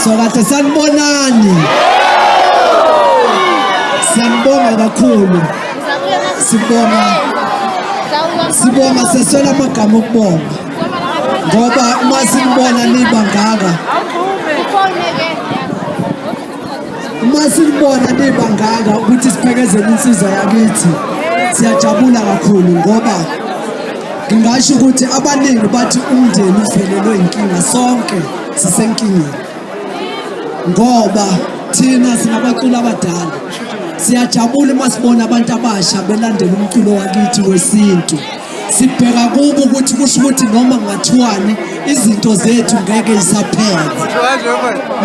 Sokade sanibonani. Siyabonga kakhulu. Sibonga sesona amagama okubonga. Ngoba uma sinibona nibangaka. Uma sinibona nibangaka ukuthi siphekezele insizwa yakithi. Siyajabula kakhulu ngoba ngingasho ukuthi abaningi bathi umndeni uvelelwe inkinga, sonke sisenkingeni. Ngoba thina sinabaculi abadala siyajabula uma sibona abantu abasha belandela umculo wakithi wesintu. Sibheka kubo ukuthi kusho ukuthi noma ngathiwani izinto zethu ngeke isaphele.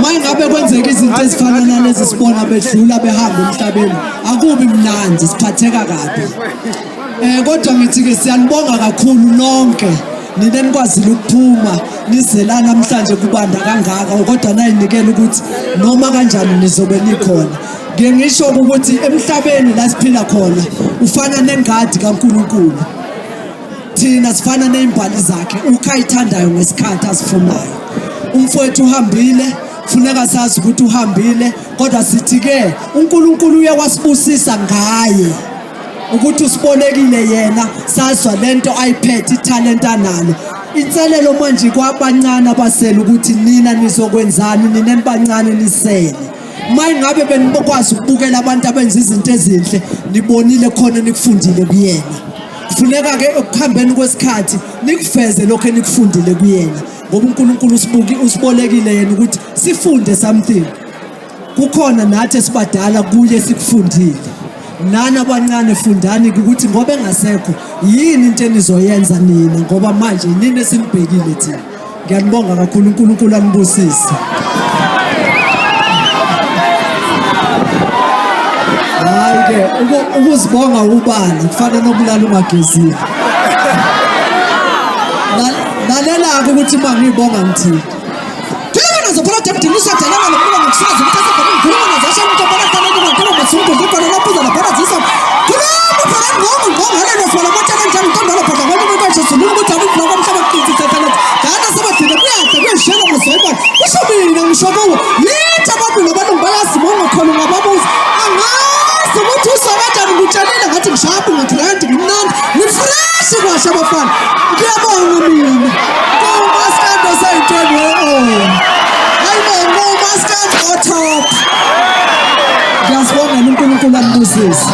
Mayingabe kwenzeka izinto ezifana nalezi sibona bedlula behamba emhlabeni, akubi mnandi, siphatheka kabi. Kodwa ngithi-ke siyanibonga kakhulu nonke nina nikwazile ukuphuma nizela namhlanje kubanda kangaka, kodwa nayinikela ukuthi noma kanjani nizobe nikhona. Ngiye ngisho ukuthi emhlabeni la siphila khona ufana nengadi kaNkulunkulu. Thina sifana nezimbali zakhe, ukhayithandayo ngesikhathi asifunayo. Umfowethu uhambile, funeka sazi ukuthi uhambile, kodwa sithi-ke uNkulunkulu uyawasibusisa ngaye. Ukuthi usibonekile yena, sazwa lento ayiphethe, italent analo. Inselelo manje kwabancane abasele ukuthi nina nizokwenzani, nina nibancane nisele. Mayingabe benibokwazi ukubukela abantu abenza izinto ezinhle, nibonile khona nikufundile kuyena. Kufuneka-ke ekuhambeni kwesikhathi nikufeze lokho enikufundile kuyena. Ngoba uNkulunkulu usibolekile yena ukuthi sifunde something. Kukhona nathi esibadala kuye sikufundile. Nani abancane fundani ukuthi ngoba engasekho yini into enizoyenza nina, ngoba manje nini esinibhekile thina. Ngiyanibonga kakhulu, uNkulunkulu anibusise. Hayi-ke ukuzibonga ubani kufana nobulala ungagezile. Lalela-ke ukuthi uma ngiyibonga ngithini. Phela zophela dabudinisa dalala lokuba ngokusazi ukuthi asikhuluma nazasha umuntu obona talent ngakho masungu zikhona lapho la paradise. Kulapho phela ngoma halelo fola motshela njalo intondolo phela ngoba umuntu eshizulu ukuthi abantu lokho mhlaba kuqinisa talent. Dana sebadile kuyadla kuyishela musoyiba. Kusho mina ngisho kuwo. Yithi abantu nabantu bayasibonga khona ngababuza. Angazi ukuthi usobatshani ngitshelile ngathi ngishapha ngagrandi ngimnandi. Ngifresh kwasha abafana. Ngiyabonga mina. Ngomaskando sayitshela top. Ngiyasibonga uNkulunkulu anibusise.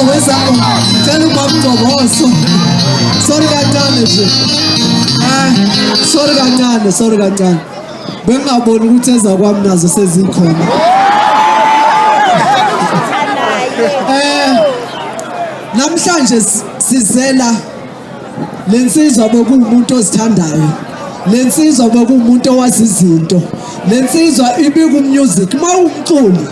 Wesapho tshela ubabMgcobozo. Sorry kancane nje. Sorry kancane. Bengingaboni ukuthi eza kwami nazo sezikhona. Namhlanje sizela lensizwa bokumuntu ozithandayo. Lensizwa bokumuntu owazi izinto. Lensizwa ibika umusic. Mawumculi,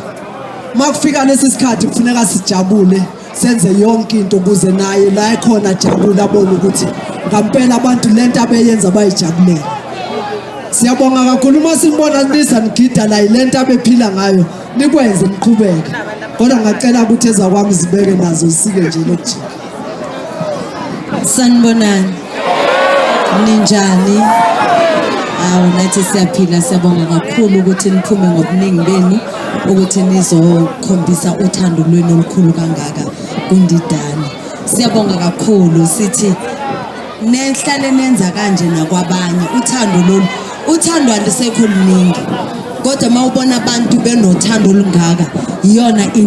makufika lesi sikhathi kufuneka sijabule, senze yonke into ukuze naye la ekhona jabula abone ukuthi ngampela abantu lento abeyenza bayijabulele. Siyabonga kakhulu uma simbona nisa ngigida la ilento abephila ngayo, nikwenze niqhubeke. Kodwa ngacela ukuthi eza kwami zibeke nazo sike nje lokujika. Sanibonani. Ninjani? Nathi siyaphila, siyabonga kakhulu ukuthi niphume ngobuningi benu ukuthi nizokhombisa uthando lwenu olukhulu kangaka kuNdidane. Siyabonga kakhulu, sithi nehlale nenza kanje nakwabanye. Uthando alisekho luningi, kodwa mawubona abantu benothando olungaka iyona into